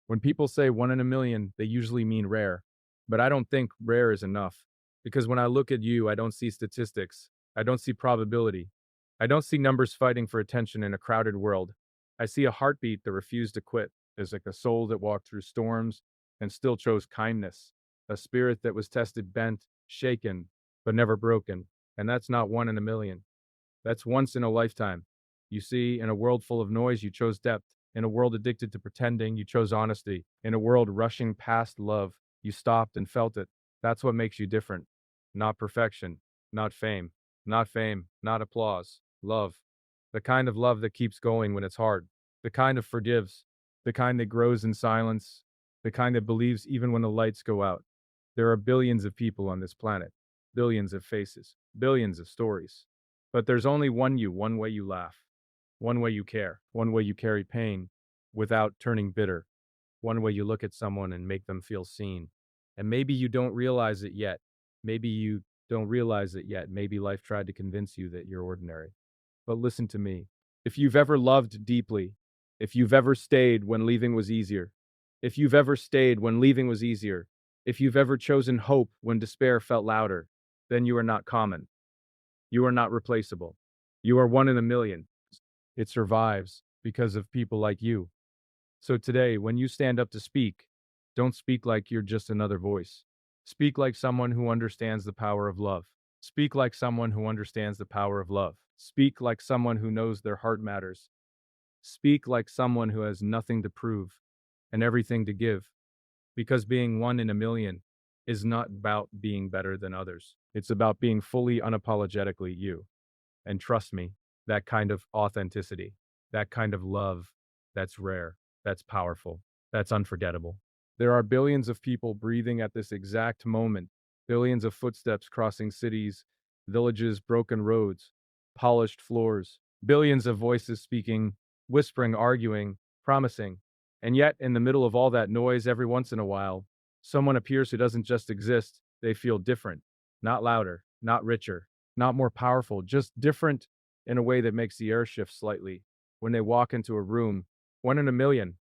When people say one in a million, they usually mean rare. But I don't think rare is enough. Because when I look at you, I don't see statistics. I don't see probability. I don't see numbers fighting for attention in a crowded world. I see a heartbeat that refused to quit. There's like a soul that walked through storms and still chose kindness. A spirit that was tested, bent, shaken, but never broken. And that's not one in a million. That's once in a lifetime. You see, in a world full of noise, you chose depth. In a world addicted to pretending, you chose honesty. In a world rushing past love, you stopped and felt it. That's what makes you different. Not perfection, not fame, not applause. Love. The kind of love that keeps going when it's hard. The kind of forgives. The kind that grows in silence. The kind that believes even when the lights go out. There are billions of people on this planet, billions of faces, billions of stories. But there's only one you, one way you laugh, one way you care, one way you carry pain without turning bitter, one way you look at someone and make them feel seen. And maybe you don't realize it yet. Maybe you don't realize it yet. Maybe life tried to convince you that you're ordinary. But listen to me. If you've ever loved deeply, if you've ever stayed when leaving was easier, if you've ever stayed when leaving was easier, if you've ever chosen hope when despair felt louder, then you are not common. You are not replaceable. You are one in a million. It survives because of people like you. So today, when you stand up to speak, don't speak like you're just another voice. Speak like someone who understands the power of love. Speak like someone who understands the power of love. Speak like someone who knows their heart matters. Speak like someone who has nothing to prove and everything to give. Because being one in a million is not about being better than others. It's about being fully unapologetically you. And trust me, that kind of authenticity, that kind of love, that's rare, that's powerful, that's unforgettable. There are billions of people breathing at this exact moment, billions of footsteps crossing cities, villages, broken roads, polished floors, billions of voices speaking, whispering, arguing, promising. And yet, in the middle of all that noise, every once in a while, someone appears who doesn't just exist, they feel different, not louder, not richer, not more powerful, just different in a way that makes the air shift slightly. When they walk into a room, one in a million.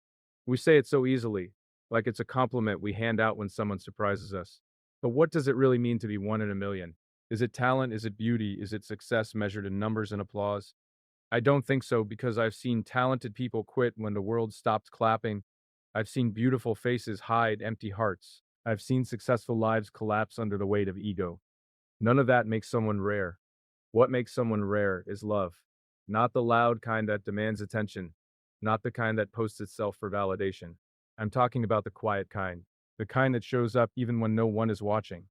We say it so easily, like it's a compliment we hand out when someone surprises us. But what does it really mean to be one in a million? Is it talent? Is it beauty? Is it success measured in numbers and applause? I don't think so because I've seen talented people quit when the world stopped clapping. I've seen beautiful faces hide empty hearts. I've seen successful lives collapse under the weight of ego. None of that makes someone rare. What makes someone rare is love. Not the loud kind that demands attention, not the kind that posts itself for validation. I'm talking about the quiet kind, the kind that shows up even when no one is watching,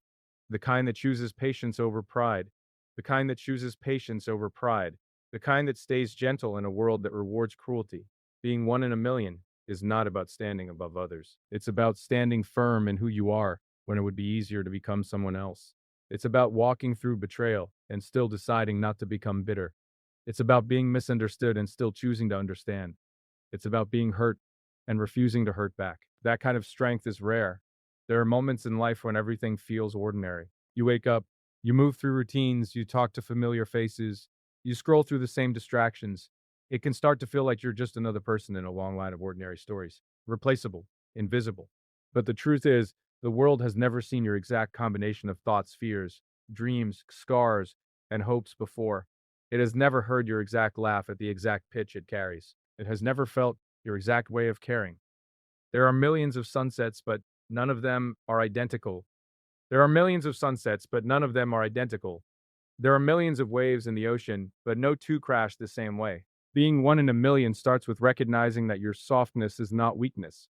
the kind that chooses patience over pride, the kind that chooses patience over pride, the kind that stays gentle in a world that rewards cruelty. Being one in a million is not about standing above others. It's about standing firm in who you are when it would be easier to become someone else. It's about walking through betrayal and still deciding not to become bitter. It's about being misunderstood and still choosing to understand. It's about being hurt and refusing to hurt back. That kind of strength is rare. There are moments in life when everything feels ordinary. You wake up, you move through routines, you talk to familiar faces, you scroll through the same distractions. It can start to feel like you're just another person in a long line of ordinary stories. Replaceable, invisible. But the truth is, the world has never seen your exact combination of thoughts, fears, dreams, scars, and hopes before. It has never heard your exact laugh at the exact pitch it carries. It has never felt your exact way of caring. There are millions of sunsets, but none of them are identical. There are millions of sunsets, but none of them are identical. There are millions of waves in the ocean, but no two crash the same way. Being one in a million starts with recognizing that your softness is not weakness,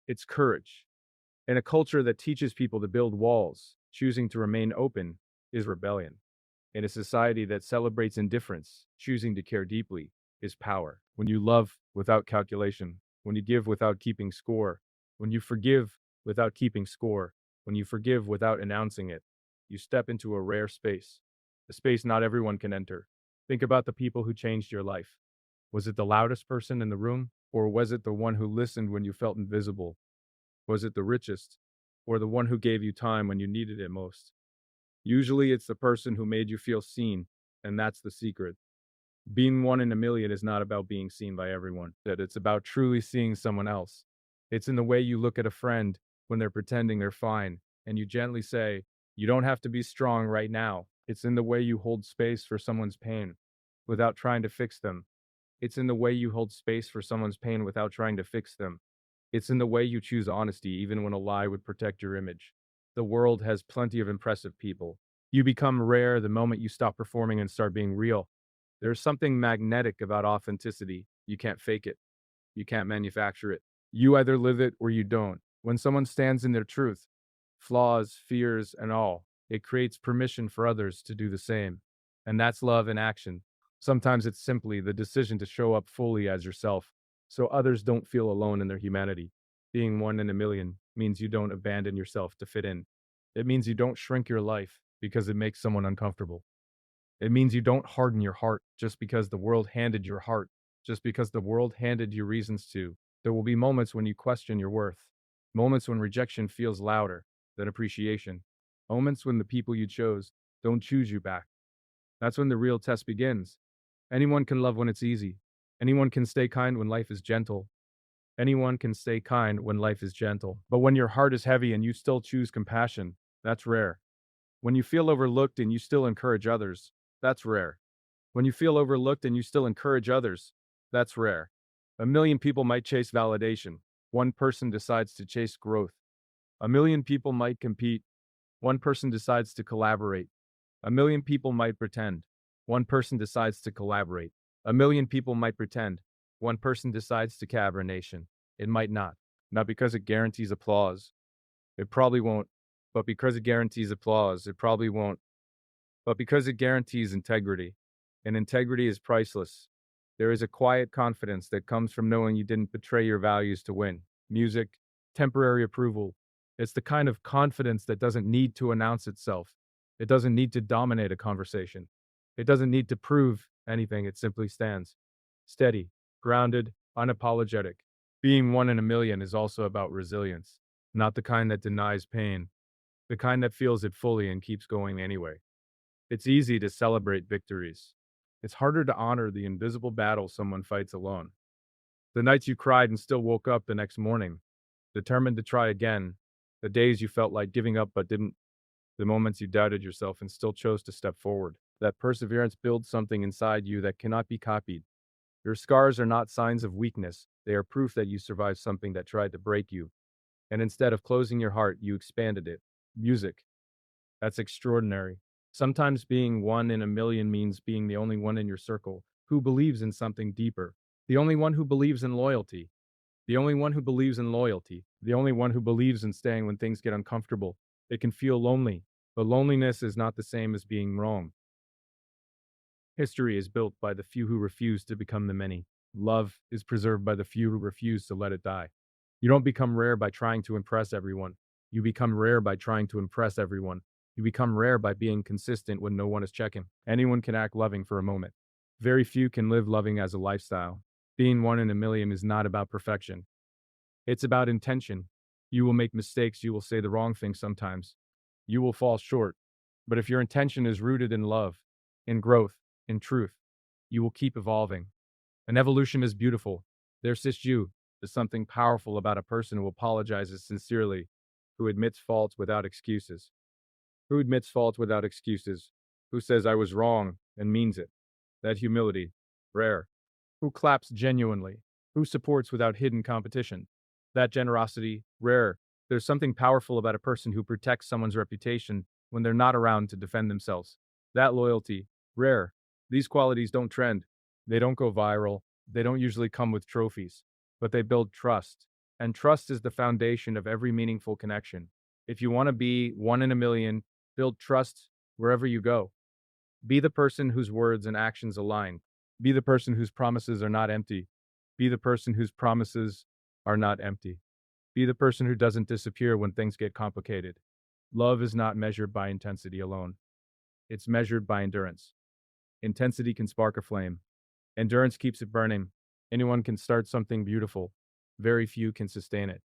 it's courage. In a culture that teaches people to build walls, choosing to remain open is rebellion. In a society that celebrates indifference, choosing to care deeply is power. When you love without calculation, when you give without keeping score, when you forgive without keeping score, when you forgive without announcing it, you step into a rare space, a space not everyone can enter. Think about the people who changed your life. Was it the loudest person in the room, or was it the one who listened when you felt invisible? Was it the richest, or the one who gave you time when you needed it most? Usually it's the person who made you feel seen, and that's the secret. Being one in a million is not about being seen by everyone, that it's about truly seeing someone else. It's in the way you look at a friend when they're pretending they're fine, and you gently say, "You don't have to be strong right now." It's in the way you hold space for someone's pain without trying to fix them. It's in the way you hold space for someone's pain without trying to fix them. It's in the way you choose honesty even when a lie would protect your image. The world has plenty of impressive people. You become rare the moment you stop performing and start being real. There's something magnetic about authenticity. You can't fake it. You can't manufacture it. You either live it or you don't. When someone stands in their truth, flaws, fears, and all, it creates permission for others to do the same. And that's love in action. Sometimes it's simply the decision to show up fully as yourself so others don't feel alone in their humanity. Being one in a million means you don't abandon yourself to fit in. It means you don't shrink your life because it makes someone uncomfortable. It means you don't harden your heart just because the world handed your heart, just because the world handed you reasons to. There will be moments when you question your worth, moments when rejection feels louder than appreciation, moments when the people you chose don't choose you back. That's when the real test begins. Anyone can love when it's easy. Anyone can stay kind when life is gentle. Anyone can stay kind when life is gentle. But when your heart is heavy and you still choose compassion, that's rare. When you feel overlooked and you still encourage others, that's rare. When you feel overlooked and you still encourage others, that's rare. A million people might chase validation. One person decides to chase growth. A million people might compete. One person decides to collaborate. A million people might pretend. One person decides to collaborate. A million people might pretend. One person decides to collaboration. It might not. Not because it guarantees applause. It probably won't. But because it guarantees applause, it probably won't. But because it guarantees integrity, and integrity is priceless, there is a quiet confidence that comes from knowing you didn't betray your values to win. Music, temporary approval. It's the kind of confidence that doesn't need to announce itself. It doesn't need to dominate a conversation. It doesn't need to prove anything. It simply stands steady, grounded, unapologetic. Being one in a million is also about resilience, not the kind that denies pain, the kind that feels it fully and keeps going anyway. It's easy to celebrate victories. It's harder to honor the invisible battle someone fights alone. The nights you cried and still woke up the next morning, determined to try again. The days you felt like giving up but didn't. The moments you doubted yourself and still chose to step forward. That perseverance builds something inside you that cannot be copied. Your scars are not signs of weakness, they are proof that you survived something that tried to break you. And instead of closing your heart, you expanded it. Music. That's extraordinary. Sometimes being one in a million means being the only one in your circle who believes in something deeper. The only one who believes in loyalty. The only one who believes in loyalty. The only one who believes in staying when things get uncomfortable. It can feel lonely, but loneliness is not the same as being wrong. History is built by the few who refuse to become the many. Love is preserved by the few who refuse to let it die. You don't become rare by trying to impress everyone. You become rare by trying to impress everyone. You become rare by being consistent when no one is checking. Anyone can act loving for a moment. Very few can live loving as a lifestyle. Being one in a million is not about perfection. It's about intention. You will make mistakes. You will say the wrong thing sometimes. You will fall short. But if your intention is rooted in love, in growth, in truth, you will keep evolving. And evolution is beautiful. There's just you. There's something powerful about a person who apologizes sincerely, who admits faults without excuses, who admits faults without excuses, who says, I was wrong and means it. That humility, rare. Who claps genuinely, who supports without hidden competition. That generosity, rare. There's something powerful about a person who protects someone's reputation when they're not around to defend themselves. That loyalty, rare. These qualities don't trend. They don't go viral. They don't usually come with trophies, but they build trust. And trust is the foundation of every meaningful connection. If you want to be one in a million, build trust wherever you go. Be the person whose words and actions align. Be the person whose promises are not empty. Be the person whose promises are not empty. Be the person who doesn't disappear when things get complicated. Love is not measured by intensity alone. It's measured by endurance. Intensity can spark a flame. Endurance keeps it burning. Anyone can start something beautiful. Very few can sustain it.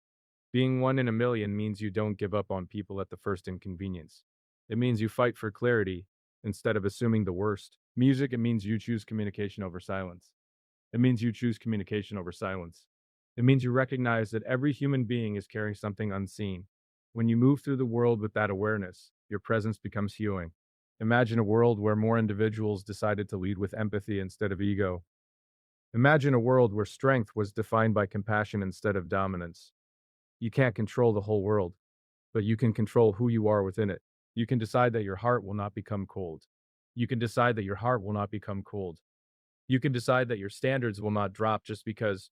Being one in a million means you don't give up on people at the first inconvenience. It means you fight for clarity instead of assuming the worst. Music, it means you choose communication over silence. It means you choose communication over silence. It means you recognize that every human being is carrying something unseen. When you move through the world with that awareness, your presence becomes healing. Imagine a world where more individuals decided to lead with empathy instead of ego. Imagine a world where strength was defined by compassion instead of dominance. You can't control the whole world, but you can control who you are within it. You can decide that your heart will not become cold. You can decide that your heart will not become cold. You can decide that your standards will not drop just because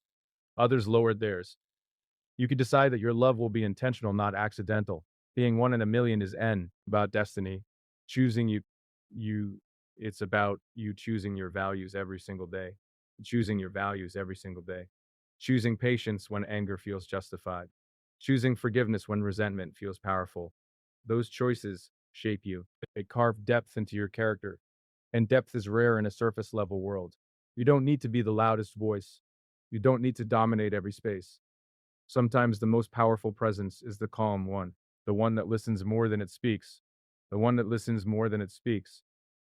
others lowered theirs. You can decide that your love will be intentional, not accidental. Being one in a million is about destiny. Choosing you, it's about you choosing your values every single day. Choosing your values every single day. Choosing patience when anger feels justified. Choosing forgiveness when resentment feels powerful. Those choices shape you. They carve depth into your character, and depth is rare in a surface level world. You don't need to be the loudest voice. You don't need to dominate every space. Sometimes the most powerful presence is the calm one, the one that listens more than it speaks, the one that listens more than it speaks,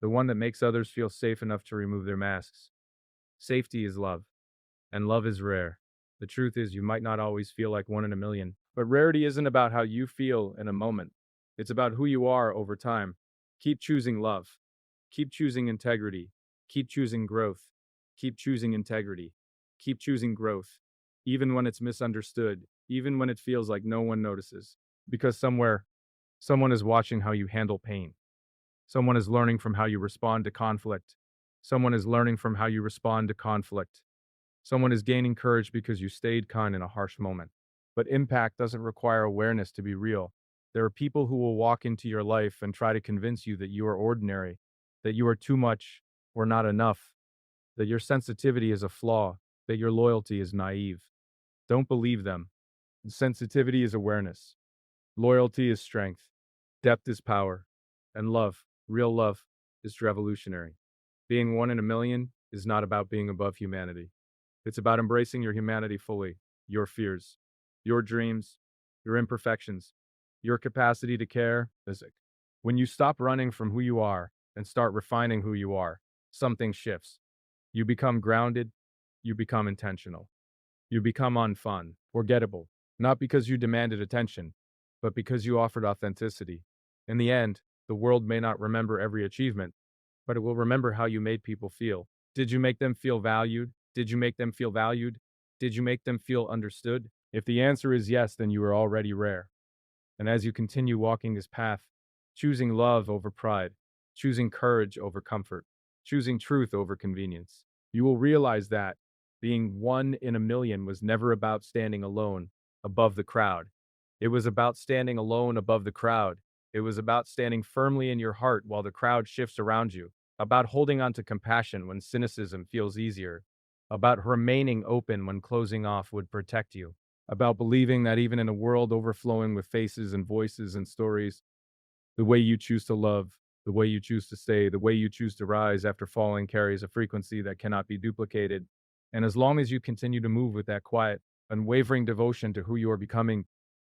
the one that makes others feel safe enough to remove their masks. Safety is love, and love is rare. The truth is, you might not always feel like one in a million, but rarity isn't about how you feel in a moment. It's about who you are over time. Keep choosing love. Keep choosing integrity. Keep choosing growth. Keep choosing integrity. Keep choosing growth. Even when it's misunderstood, even when it feels like no one notices. Because somewhere, someone is watching how you handle pain. Someone is learning from how you respond to conflict. Someone is learning from how you respond to conflict. Someone is gaining courage because you stayed kind in a harsh moment. But impact doesn't require awareness to be real. There are people who will walk into your life and try to convince you that you are ordinary, that you are too much or not enough, that your sensitivity is a flaw, that your loyalty is naive. Don't believe them. Sensitivity is awareness. Loyalty is strength. Depth is power. And love, real love, is revolutionary. Being one in a million is not about being above humanity. It's about embracing your humanity fully, your fears, your dreams, your imperfections, your capacity to care. When you stop running from who you are and start refining who you are, something shifts. You become grounded, you become intentional, you become unfun, forgettable, not because you demanded attention, but because you offered authenticity. In the end, the world may not remember every achievement, but it will remember how you made people feel. Did you make them feel valued? Did you make them feel valued? Did you make them feel understood? If the answer is yes, then you are already rare. And as you continue walking this path, choosing love over pride, choosing courage over comfort, choosing truth over convenience, you will realize that being one in a million was never about standing alone above the crowd. It was about standing alone above the crowd. It was about standing firmly in your heart while the crowd shifts around you, about holding on to compassion when cynicism feels easier, about remaining open when closing off would protect you, about believing that even in a world overflowing with faces and voices and stories, the way you choose to love, the way you choose to stay, the way you choose to rise after falling carries a frequency that cannot be duplicated. And as long as you continue to move with that quiet, unwavering devotion to who you are becoming,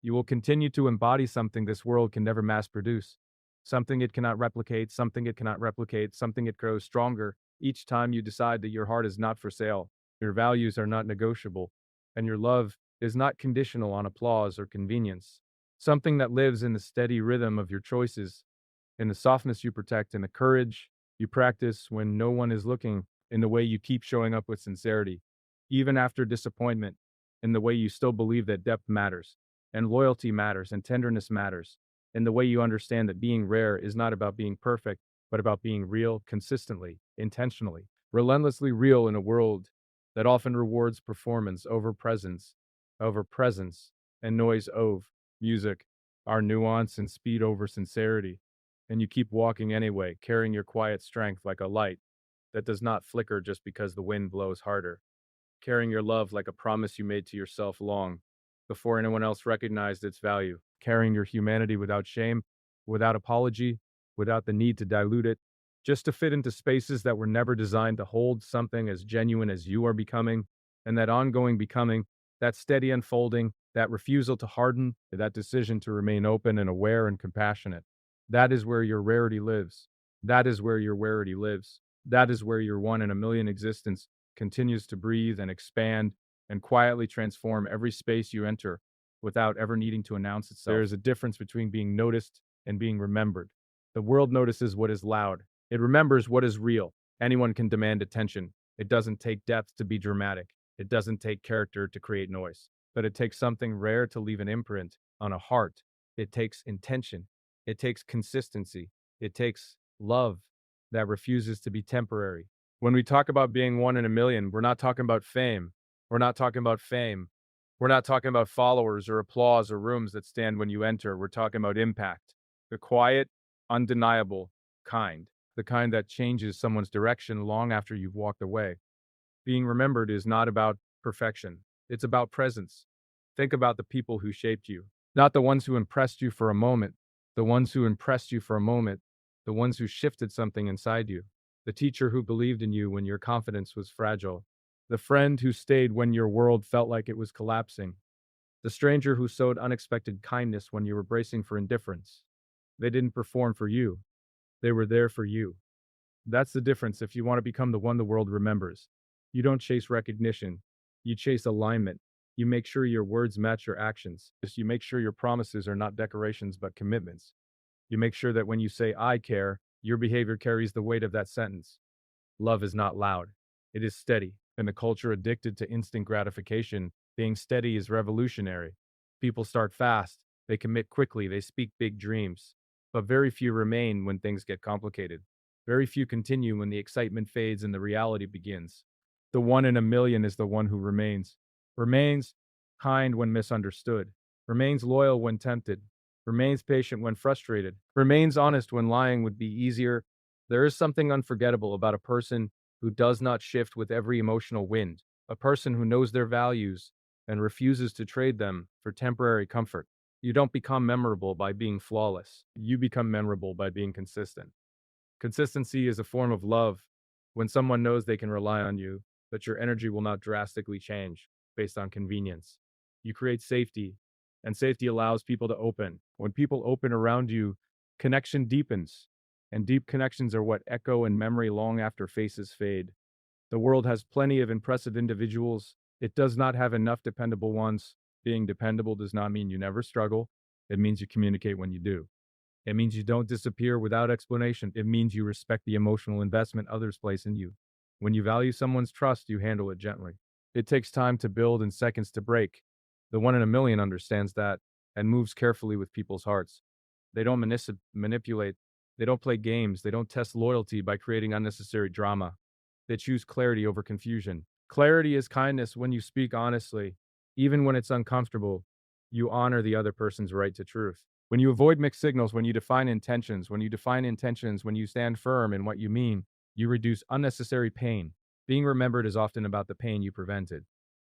you will continue to embody something this world can never mass produce. Something it cannot replicate, something it cannot replicate, something it grows stronger each time you decide that your heart is not for sale, your values are not negotiable, and your love is not conditional on applause or convenience. Something that lives in the steady rhythm of your choices, in the softness you protect, in the courage you practice when no one is looking, in the way you keep showing up with sincerity, even after disappointment, in the way you still believe that depth matters, and loyalty matters, and tenderness matters, in the way you understand that being rare is not about being perfect, but about being real consistently, intentionally, relentlessly real in a world that often rewards performance over presence, and noise over music, our nuance and speed over sincerity. And you keep walking anyway, carrying your quiet strength like a light that does not flicker just because the wind blows harder, carrying your love like a promise you made to yourself long before anyone else recognized its value, carrying your humanity without shame, without apology, without the need to dilute it, just to fit into spaces that were never designed to hold something as genuine as you are becoming, and that ongoing becoming, that steady unfolding, that refusal to harden, that decision to remain open and aware and compassionate. That is where your rarity lives. That is where your rarity lives. That is where your one in a million existence continues to breathe and expand and quietly transform every space you enter without ever needing to announce itself. There is a difference between being noticed and being remembered. The world notices what is loud. It remembers what is real. Anyone can demand attention. It doesn't take depth to be dramatic. It doesn't take character to create noise. But it takes something rare to leave an imprint on a heart. It takes intention. It takes consistency. It takes love that refuses to be temporary. When we talk about being one in a million, we're not talking about fame. We're not talking about fame. We're not talking about followers or applause or rooms that stand when you enter. We're talking about impact. The quiet, undeniable kind. The kind that changes someone's direction long after you've walked away. Being remembered is not about perfection. It's about presence. Think about the people who shaped you, not the ones who impressed you for a moment, the ones who impressed you for a moment, the ones who shifted something inside you, the teacher who believed in you when your confidence was fragile, the friend who stayed when your world felt like it was collapsing, the stranger who sowed unexpected kindness when you were bracing for indifference. They didn't perform for you, they were there for you. That's the difference if you want to become the one the world remembers. You don't chase recognition, you chase alignment. You make sure your words match your actions. You make sure your promises are not decorations but commitments. You make sure that when you say, I care, your behavior carries the weight of that sentence. Love is not loud, it is steady. In a culture addicted to instant gratification, being steady is revolutionary. People start fast, they commit quickly, they speak big dreams. But very few remain when things get complicated. Very few continue when the excitement fades and the reality begins. The one in a million is the one who remains kind when misunderstood, remains loyal when tempted, remains patient when frustrated, remains honest when lying would be easier. There is something unforgettable about a person who does not shift with every emotional wind, a person who knows their values and refuses to trade them for temporary comfort. You don't become memorable by being flawless. You become memorable by being consistent. Consistency is a form of love when someone knows they can rely on you, that your energy will not drastically change based on convenience. You create safety, and safety allows people to open. When people open around you, connection deepens, and deep connections are what echo in memory long after faces fade. The world has plenty of impressive individuals. It does not have enough dependable ones. Being dependable does not mean you never struggle. It means you communicate when you do. It means you don't disappear without explanation. It means you respect the emotional investment others place in you. When you value someone's trust, you handle it gently. It takes time to build and seconds to break. The one in a million understands that and moves carefully with people's hearts. They don't manipulate. They don't play games. They don't test loyalty by creating unnecessary drama. They choose clarity over confusion. Clarity is kindness when you speak honestly. Even when it's uncomfortable, you honor the other person's right to truth. When you avoid mixed signals, when you define intentions, when you stand firm in what you mean, you reduce unnecessary pain. Being remembered is often about the pain you prevented,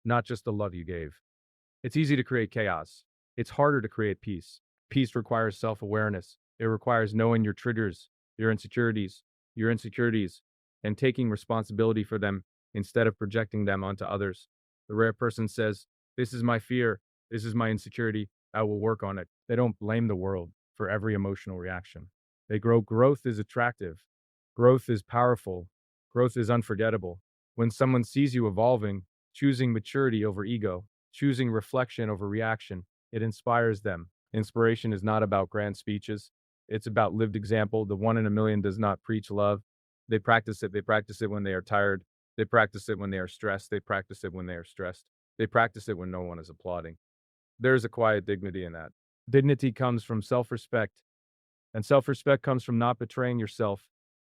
not just the love you gave. It's easy to create chaos. It's harder to create peace. Peace requires self-awareness. It requires knowing your triggers, your insecurities, and taking responsibility for them instead of projecting them onto others. The rare person says, this is my fear, this is my insecurity, I will work on it. They don't blame the world for every emotional reaction. They grow. Growth is attractive. Growth is powerful. Growth is unforgettable. When someone sees you evolving, choosing maturity over ego, choosing reflection over reaction, it inspires them. Inspiration is not about grand speeches. It's about lived example. The one in a million does not preach love. They practice it. They practice it when they are tired. They practice it when they are stressed. They practice it when they are stressed. They practice it when no one is applauding. There's a quiet dignity in that. Dignity comes from self-respect, and self-respect comes from not betraying yourself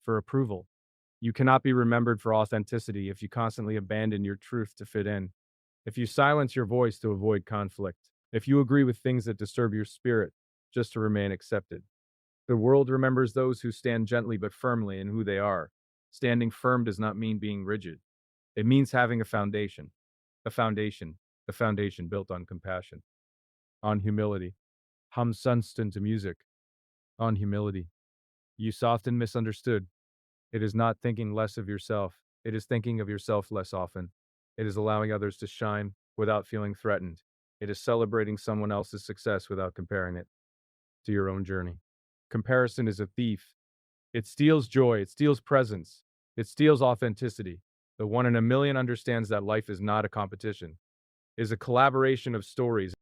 for approval. You cannot be remembered for authenticity if you constantly abandon your truth to fit in, if you silence your voice to avoid conflict, if you agree with things that disturb your spirit just to remain accepted. The world remembers those who stand gently but firmly in who they are. Standing firm does not mean being rigid. It means having a foundation, a foundation built on compassion, on humility. Hum Sunston to music, on humility. You soft and misunderstood. It is not thinking less of yourself. It is thinking of yourself less often. It is allowing others to shine without feeling threatened. It is celebrating someone else's success without comparing it to your own journey. Comparison is a thief. It steals joy. It steals presence. It steals authenticity. The one in a million understands that life is not a competition. is a collaboration of stories